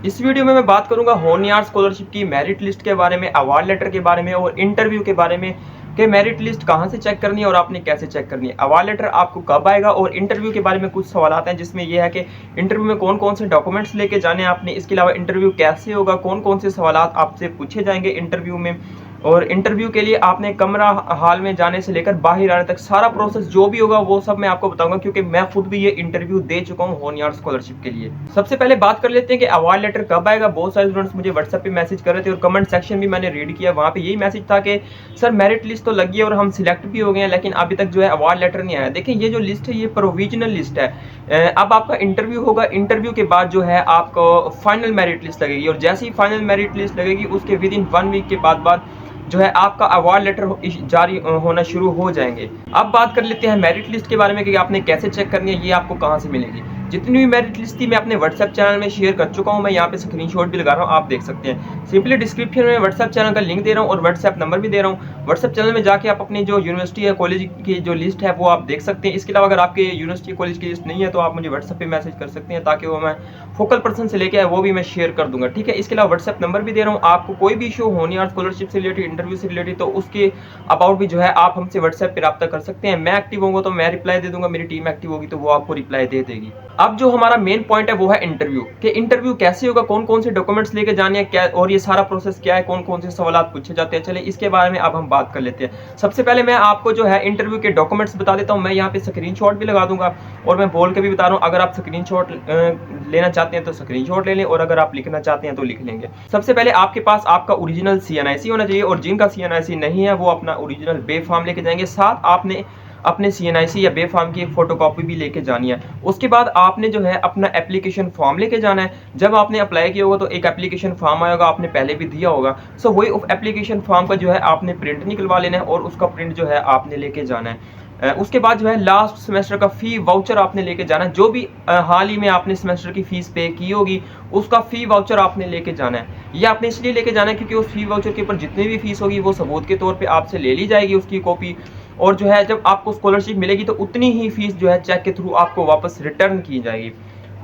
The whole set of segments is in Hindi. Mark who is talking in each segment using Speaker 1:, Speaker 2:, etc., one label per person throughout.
Speaker 1: इस वीडियो में मैं बात करूंगा होनयार स्कॉलरशिप की मेरिट लिस्ट के बारे में, अवार्ड लेटर के बारे में और इंटरव्यू के बारे में कि मेरिट लिस्ट कहां से चेक करनी है और आपने कैसे चेक करनी है। अवार्ड लेटर आपको कब आएगा और इंटरव्यू के बारे में कुछ सवाल हैं जिसमें यह है कि इंटरव्यू में कौन कौन से डॉक्यूमेंट्स लेके जाने हैं आपने, इसके अलावा इंटरव्यू कैसे होगा, कौन कौन से सवाल आपसे पूछे जाएंगे इंटरव्यू में, और इंटरव्यू के लिए आपने कमरा हॉल में जाने से लेकर बाहर आने तक सारा प्रोसेस जो भी होगा वो सब मैं आपको बताऊंगा, क्योंकि मैं खुद भी ये इंटरव्यू दे चुका हूं होनयार स्कॉलरशिप के लिए। सबसे पहले बात कर लेते हैं कि अवार्ड लेटर कब आएगा। बहुत सारे स्टूडेंट्स मुझे व्हाट्सएप पे मैसेज कर रहे थे और कमेंट सेक्शन भी मैंने रीड किया, वहां पे यही मैसेज था कि सर मेरिट लिस्ट तो लगी है और हम सिलेक्ट भी हो गए हैं, लेकिन अभी तक जो है अवार्ड लेटर नहीं आया। देखिए ये जो लिस्ट है ये प्रोविजनल लिस्ट है। अब आपका इंटरव्यू होगा, इंटरव्यू के बाद जो है आपको फाइनल मेरिट लिस्ट लगेगी और जैसे ही फाइनल मेरिट लिस्ट लगेगी उसके विद इन 1 वीक के बाद जो है आपका अवार्ड लेटर जारी होना शुरू हो जाएंगे। अब बात कर लेते हैं मेरिट लिस्ट के बारे में कि आपने कैसे चेक करनी है, ये आपको कहां से मिलेगी। जितनी भी मेरिट लिस्ट थी मैं अपने व्हाट्सएप चैनल में शेयर कर चुका हूं, मैं यहाँ पे स्क्रीनशॉट भी लगा रहा हूं, आप देख सकते हैं। सिंपली डिस्क्रिप्शन में व्हाट्सएप चैनल का लिंक दे रहा हूं और व्हाट्सएप नंबर भी दे रहा हूं। व्हाट्सएप चैनल में जाके आप अपनी जो यूनिवर्सिटी या कॉलेज की जो लिस्ट है वो आप देख सकते हैं। इसके अलावा अगर आपके यूनिवर्सिटी कॉलेज की लिस्ट नहीं है तो आप मुझे व्हाट्सएप पे मैसेज कर सकते हैं, ताकि वो मैं फोकल पर्सन से लेके आए वो भी मैं शेयर कर दूंगा, ठीक है। इसके अलावा व्हाट्सएप नंबर भी दे रहा हूँ। आपको कोई भी इशू होनी है स्कॉलरशिप से रिलेटेड, इंटरव्यू से रिलेटेड, तो उसके अबाउट भी जो है आप हमसे व्हाट्सएप पे रब्ता कर सकते हैं। मैं एक्टिव होऊंगा तो मैं रिप्लाई दे दूंगा, मेरी टीम एक्टिव होगी तो वो आपको रिप्लाई दे देगी। अब जो हमारा मेन पॉइंट है वो है इंटरव्यू, कि इंटरव्यू कैसे होगा, कौन कौन से डॉक्यूमेंट्स लेके जाने हैं, क्या और ये सारा प्रोसेस क्या है, कौन कौन से सवाल पूछे जाते हैं। चले इसके बारे में अब हम बात कर लेते हैं। सबसे पहले मैं आपको जो है इंटरव्यू के डॉक्यूमेंट्स बता देता हूं। मैं यहाँ पे स्क्रीनशॉट भी लगा दूंगा और मैं बोल के भी बता रहा हूँ, अगर आप स्क्रीनशॉट लेना चाहते हैं तो स्क्रीनशॉट ले लें और अगर आप लिखना चाहते हैं तो लिख लेंगे। सबसे पहले आपके पास आपका ओरिजिनल CNIC होना चाहिए और जिनका CNIC नहीं है वो अपना ओरिजिनल बे फॉर्म लेके जाएंगे। साथ आपने अपने CNIC या बे फॉर्म की एक फोटोकॉपी भी लेके जानी है। उसके बाद आपने जो है अपना एप्लीकेशन फॉर्म लेके जाना है। जब आपने अप्लाई किया होगा तो एक एप्लीकेशन फॉर्म आएगा, आपने पहले भी दिया होगा, सो वही एप्लीकेशन फॉर्म का जो है आपने प्रिंट निकलवा लेना है और उसका प्रिंट जो है आपने लेके जाना है। उसके बाद जो है लास्ट सेमेस्टर का फी वाउचर आपने लेके जाना है। जो भी हाल ही में आपने सेमेस्टर की फीस पे की होगी उसका फी वाउचर आपने लेके जाना है। ये आपने इसलिए लेके जाना है क्योंकि उस फी वाउचर के ऊपर जितनी भी फीस होगी वो सबूत के तौर पे आपसे ले ली जाएगी उसकी कॉपी, और जो है जब आपको स्कॉलरशिप मिलेगी तो उतनी ही फीस जो है चेक के थ्रू आपको वापस रिटर्न की जाएगी।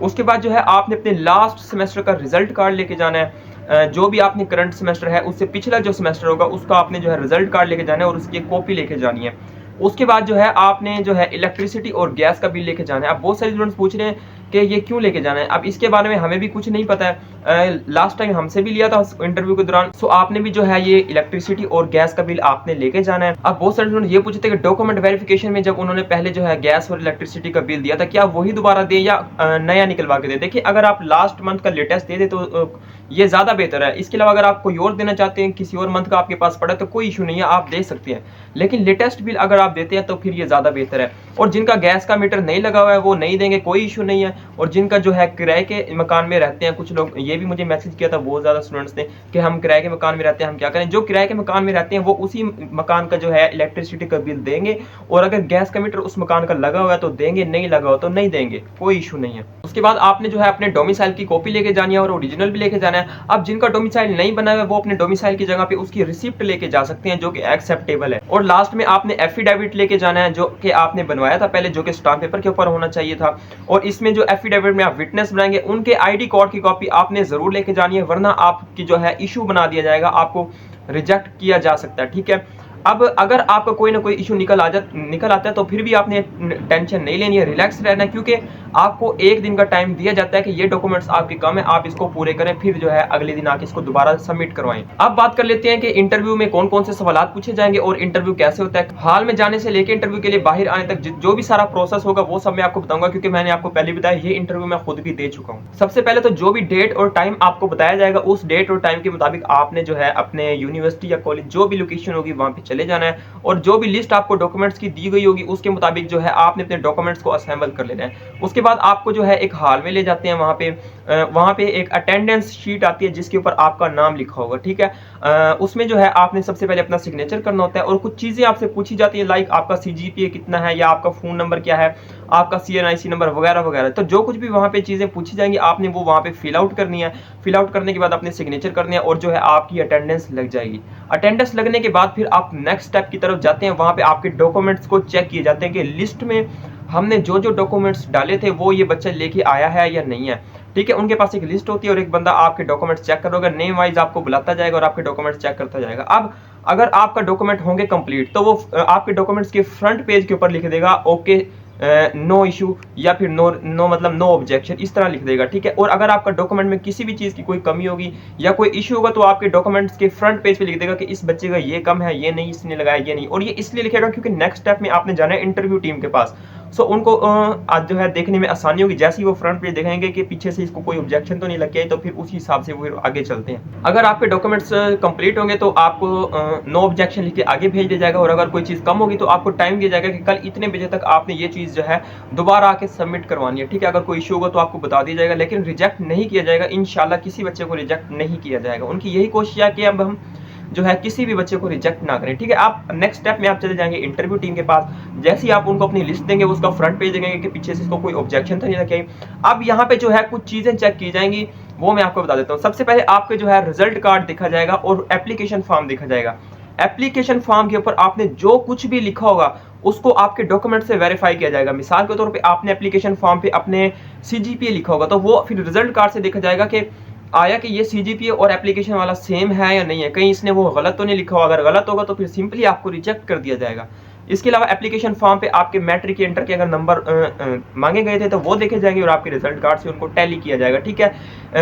Speaker 1: उसके बाद जो है आपने अपने लास्ट सेमेस्टर का रिजल्ट कार्ड लेके जाना है। जो भी आपने करंट सेमेस्टर है उससे पिछला जो सेमेस्टर होगा उसका आपने जो है रिजल्ट कार्ड लेके जाना है और उसकी एक कॉपी लेके जानी है। उसके बाद जो है आपने जो है इलेक्ट्रिसिटी और गैस का बिल लेके जाना है। अब बहुत सारे स्टूडेंट्स पूछ रहे हैं कि ये क्यों लेके जाना है। अब इसके बारे में हमें भी कुछ नहीं पता है, लास्ट टाइम हमसे भी लिया था इंटरव्यू के दौरान। सो आपने भी जो है ये इलेक्ट्रिसिटी और गैस का बिल आपने लेके जाना है। अब बहुत सारे स्टूडेंट ये पूछते हैं कि डॉक्यूमेंट वेरिफिकेशन में जब उन्होंने पहले जो है गैस और इलेक्ट्रिसिटी का बिल दिया था क्या वही दोबारा दे या नया निकलवा के दे। देखिए अगर आप लास्ट मंथ का लेटेस्ट दे दे तो ये ज्यादा बेहतर है। इसके अलावा अगर आप कोई और देना चाहते हैं, किसी और मंथ का आपके पास पड़ा तो कोई इशू नहीं है, आप दे सकते हैं, लेकिन लेटेस्ट बिल अगर आप देते हैं तो फिर ये ज्यादा बेहतर है। और जिनका गैस का मीटर नहीं लगा हुआ है वो नहीं देंगे, कोई इशू नहीं है। और जिनका जो है किराए के मकान में रहते हैं, कुछ लोग ये भी मुझे मैसेज किया था बहुत ज्यादा स्टूडेंट्स ने कि हम किराए के मकान में रहते हैं, हम क्या करें। जो किराए के मकान में रहते हैं वो उसी मकान का जो है इलेक्ट्रिसिटी का बिल देंगे, और अगर गैस का मीटर उस मकान का लगा हुआ है तो देंगे, नहीं लगा हुआ तो नहीं देंगे, कोई इशू नहीं है। उसके बाद आपने जो है अपने डोमिसाइल की कॉपी लेके जानी है और ओरिजिनल भी लेके जाना है। अब जिनका डोमिसाइल नहीं बना हुआ है वो अपने डोमिसाइल की जगह पे उसकी रिसिप्ट लेके जा सकते हैं जो कि एक्सेप्टेबल है। और लास्ट में आपने एफिडेविट लेके जाना है जो कि आपने बनवाया था पहले, जो कि स्टाम्प पेपर के ऊपर होना चाहिए था। और इसमें जो एफिडेविट में आप विटनेस बनाएंगे उनके ID कार्ड की कॉपी आपने जरूर लेके जानी है, वरना आपकी जो है इशू बना दिया जाएगा, आपको रिजेक्ट किया जा सकता है, ठीक है। अब अगर आपका कोई ना कोई इशू निकल आता है तो फिर भी आपने टेंशन नहीं लेनी है, रिलैक्स रहना है, क्योंकि आपको एक दिन का टाइम दिया जाता है कि ये डॉक्यूमेंट्स आपके कम है, आप इसको पूरे करें, फिर जो है अगले दिन आके इसको दोबारा सबमिट करवाएं। अब बात कर लेते हैं कि इंटरव्यू में कौन कौन से सवाल पूछे जाएंगे और इंटरव्यू कैसे होता है। हाल में जाने से लेकर इंटरव्यू के लिए बाहर आने तक जो भी सारा प्रोसेस होगा वो सब मैं आपको बताऊंगा, क्योंकि मैंने आपको पहले बताया ये इंटरव्यू मैं खुद भी दे चुका हूँ। सबसे पहले तो जो भी डेट और टाइम आपको बताया जाएगा उस डेट और टाइम के मुताबिक आपने जो है अपने यूनिवर्सिटी या कॉलेज जो भी लोकेशन होगी वहां पे चले जाना है, और जो भी लिस्ट आपको डॉक्यूमेंट्स की दी गई होगी उसके मुताबिक जो है आपने अपने डॉक्यूमेंट्स को असेंबल कर लेना है। उसके बाद आपको जो है एक हॉल में ले जाते हैं, वहां पे एक अटेंडेंस शीट आती है जिसके ऊपर आपका नाम लिखा होगा, ठीक है। उसमें जो है आपने सबसे पहले अपना सिग्नेचर करना होता है और कुछ चीजें आपसे पूछी जाती है, लाइक आपका CGPA कितना है या आपका फोन नंबर क्या है, आपका CNIC नंबर वगैरह वगैरह। तो जो कुछ भी वहां पे चीजें पूछी जाएंगी आपने वो वहां पे फिल आउट करनी है। फिल आउट करने के बाद अपने सिग्नेचर करने हैं और जो है आपकी अटेंडेंस लग जाएगी। अटेंडेंस लगने के बाद फिर आप नेक्स्ट स्टेप की तरफ जाते हैं, वहां पे आपके डॉक्यूमेंट्स को चेक किए जाते हैं कि लिस्ट में हमने जो जो डॉक्यूमेंट्स डाले थे वो ये बच्चा लेके आया है या नहीं है। ठीक है, उनके पास एक लिस्ट होती है और एक बंदा आपके डॉक्यूमेंट्स चेक करोगे, नेम वाइज आपको बुलाता जाएगा और आपके डॉक्यूमेंट्स चेक करता जाएगा। अब अगर आपका डॉक्यूमेंट होंगे कंप्लीट, तो वो आपके डॉक्यूमेंट्स के फ्रंट पेज के ऊपर लिख देगा ओके, नो इशू, या फिर नो नो मतलब नो ऑब्जेक्शन, इस तरह लिख देगा। ठीक है, और अगर आपका डॉक्यूमेंट में किसी भी चीज़ की कोई कमी होगी या कोई इशू होगा, तो आपके डॉक्यूमेंट्स के फ्रंट पेज पे लिख देगा कि इस बच्चे का ये कम है, ये नहीं इसने लगाया, ये नहीं। और ये इसलिए लिखेगा क्योंकि नेक्स्ट स्टेप में आपने जाना है इंटरव्यू टीम के पास, सो उनको आज जो है देखने में आसानी होगी। जैसे ही वो फ्रंट पेज देखेंगे कि पीछे से इसको कोई ऑब्जेक्शन तो नहीं लग गया, तो फिर उसी हिसाब से वो फिर आगे चलते हैं। अगर आपके डॉक्यूमेंट्स कंप्लीट होंगे तो आपको नो ऑब्जेक्शन लिख के आगे भेज दिया जाएगा, और अगर कोई चीज़ कम होगी तो आपको टाइम दिया जाएगा कि कल इतने बजे तक आपने ये चीज़ जो है दोबारा आके सबमिट करवानी है। ठीक है, अगर कोई इशू होगा तो आपको बता दिया जाएगा, लेकिन रिजेक्ट नहीं किया जाएगा। इंशाल्लाह किसी बच्चे को रिजेक्ट नहीं किया जाएगा। उनकी यही कोशिश है कि अब हम जो है किसी भी बच्चे को रिजेक्ट ना करें। ठीक है, आप नेक्स्ट स्टेप में आप चले जाएंगे इंटरव्यू टीम के पास। जैसे ही आप उनको अपनी लिस्ट देंगे, उसका फ्रंट पेज देंगे कि पीछे से इसको कोई ऑब्जेक्शन तो नहीं रखेंगे। अब यहाँ पे जो है कुछ चीज़ें चेक की जाएंगी, वो मैं आपको बता देता हूँ। सबसे पहले आपके जो है रिजल्ट कार्ड देखा जाएगा और एप्लीकेशन फॉर्म देखा जाएगा। एप्लीकेशन फॉर्म के ऊपर आपने जो कुछ भी लिखा होगा उसको आपके डॉक्यूमेंट से वेरीफाई किया जाएगा। मिसाल के तौर पे आपने एप्लीकेशन फॉर्म पे अपने सीजीपीए लिखा होगा, तो वो फिर रिजल्ट कार्ड से देखा जाएगा कि आया कि ये सीजीपीए और एप्लीकेशन वाला सेम है या नहीं है, कहीं इसने वो गलत तो नहीं लिखा होगा। अगर गलत होगा तो फिर सिंपली आपको रिजेक्ट कर दिया जाएगा। इसके अलावा एप्लीकेशन फॉर्म पे आपके मैट्रिक के इंटर के अगर नंबर मांगे गए थे तो वो देखे जाएंगे और आपके रिजल्ट कार्ड से उनको टैली किया जाएगा। ठीक है,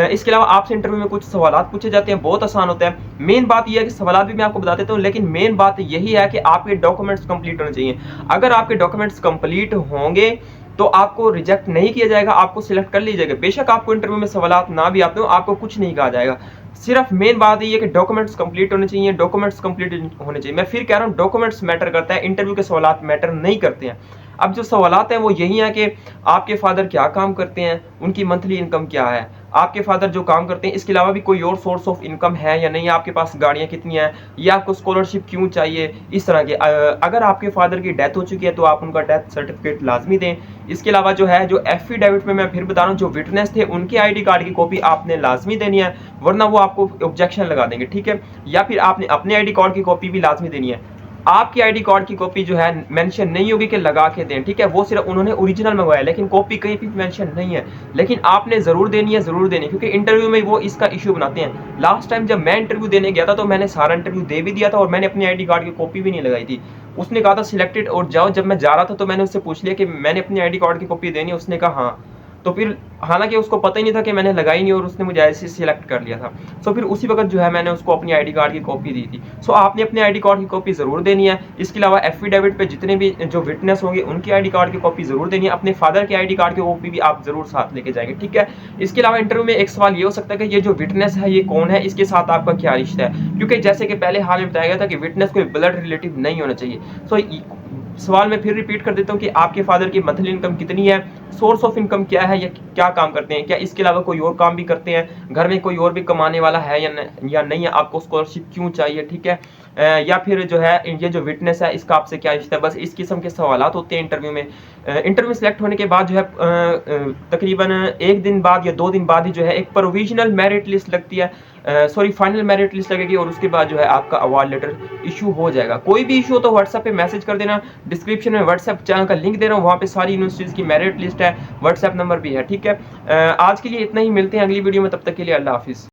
Speaker 1: इसके अलावा आपसे इंटरव्यू में कुछ सवाल पूछे जाते हैं, बहुत आसान होता है। मेन बात यह है कि सवाल भी मैं आपको बता देता हूँ, लेकिन मेन बात यही है कि आपके डॉक्यूमेंट्स कंप्लीट होने चाहिए। अगर आपके डॉक्यूमेंट्स कंप्लीट होंगे तो आपको रिजेक्ट नहीं किया जाएगा, आपको सिलेक्ट कर लीजिएगा। बेशक आपको इंटरव्यू में सवाल ना भी आते हो, आपको कुछ नहीं कहा जाएगा। सिर्फ मेन बात ये है कि डॉक्यूमेंट्स कंप्लीट होने चाहिए, डॉक्यूमेंट्स कंप्लीट होने चाहिए। मैं फिर कह रहा हूँ, डॉक्यूमेंट्स मैटर करता है, इंटरव्यू के सवाल मैटर नहीं करते हैं। अब जो सवालात हैं वो यही हैं कि आपके फादर क्या काम करते हैं, उनकी मंथली इनकम क्या है, आपके फादर जो काम करते हैं इसके अलावा भी कोई और सोर्स ऑफ इनकम है या नहीं, आपके पास गाड़ियाँ कितनी हैं, या आपको स्कॉलरशिप क्यों चाहिए, इस तरह के। अगर आपके फादर की डेथ हो चुकी है तो आप उनका डेथ सर्टिफिकेट लाजमी दें। इसके अलावा जो है, जो एफिडेविट में मैं फिर बता रहा हूँ, जो विटनेस थे उनके आईडी कार्ड की कॉपी आपने लाजमी देनी है, वरना वो आपको ऑब्जेक्शन लगा देंगे। ठीक है, या फिर आपने अपने आईडी कार्ड की कॉपी भी लाजमी देनी है। आपकी आईडी कार्ड की कॉपी जो है मेंशन नहीं होगी कि लगा के दें। ठीक है, वो सिर्फ उन्होंने ओरिजिनल मंगवाया, लेकिन कॉपी कहीं भी मेंशन नहीं है, लेकिन आपने जरूर देनी है, जरूर देनी है, क्योंकि इंटरव्यू में वो इसका इशू बनाते हैं। लास्ट टाइम जब मैं इंटरव्यू देने गया था तो मैंने सारा इंटरव्यू दे भी दिया था और मैंने अपनी आईडी कार्ड की कॉपी भी नहीं लगाई थी। उसने कहा था सिलेक्टेड और जाओ। जब मैं जा रहा था तो मैंने उससे पूछ लिया कि मैंने अपनी आईडी कार्ड की कॉपी देनी है, उसने कहा हाँ। तो फिर हालांकि उसको पता ही नहीं था कि मैंने लगाई नहीं और उसने मुझे ऐसे सिलेक्ट कर लिया था। सो फिर उसी वक्त जो है मैंने उसको अपनी आईडी कार्ड की कॉपी दी थी। सो आपने अपने आईडी कार्ड की कॉपी जरूर देनी है। इसके अलावा एफिडेविट पे जितने भी जो विटनेस होंगे उनकी आईडी कार्ड की कॉपी जरूर देनी है। अपने फादर की आईडी कार्ड की कॉपी भी आप जरूर साथ लेके जाएंगे। ठीक है, इसके अलावा इंटरव्यू में एक सवाल ये हो सकता है कि ये जो विटनेस है ये कौन है, इसके साथ आपका क्या रिश्ता है, क्योंकि जैसे कि पहले हाल में बताया गया था कि विटनेस कोई ब्लड रिलेटिव नहीं होना चाहिए। सो सवाल मैं फिर रिपीट कर देता हूँ कि आपके फादर की मंथली इनकम कितनी है, सोर्स ऑफ इनकम क्या है, या क्या काम करते हैं, क्या इसके अलावा कोई और काम भी करते हैं, घर में कोई और भी कमाने वाला है या नहीं है, आपको स्कॉलरशिप क्यों चाहिए। ठीक है, या फिर जो है ये जो विटनेस है इसका आपसे क्या रिश्ता है। बस इस किस्म के सवालात होते हैं इंटरव्यू में। इंटरव्यू सेलेक्ट होने के बाद जो है तकरीबन 1 दिन बाद या 2 दिन बाद ही जो है एक प्रोविजनल मेरिट लिस्ट लगती है, सॉरी फाइनल मेरिट लिस्ट लगेगी, और उसके बाद जो है आपका अवार्ड लेटर इशू हो जाएगा। कोई भी इशू हो तो व्हाट्सएप पे मैसेज कर देना, डिस्क्रिप्शन में व्हाट्सएप चैनल का लिंक दे रहा हूँ, वहाँ पे सारी यूनिवर्सिटीज़ की मेरिट लिस्ट है, व्हाट्सएप नंबर भी है। ठीक है, आज के लिए इतना ही, मिलते हैं अगली वीडियो में, तब तक के लिए अल्लाह हाफिज़।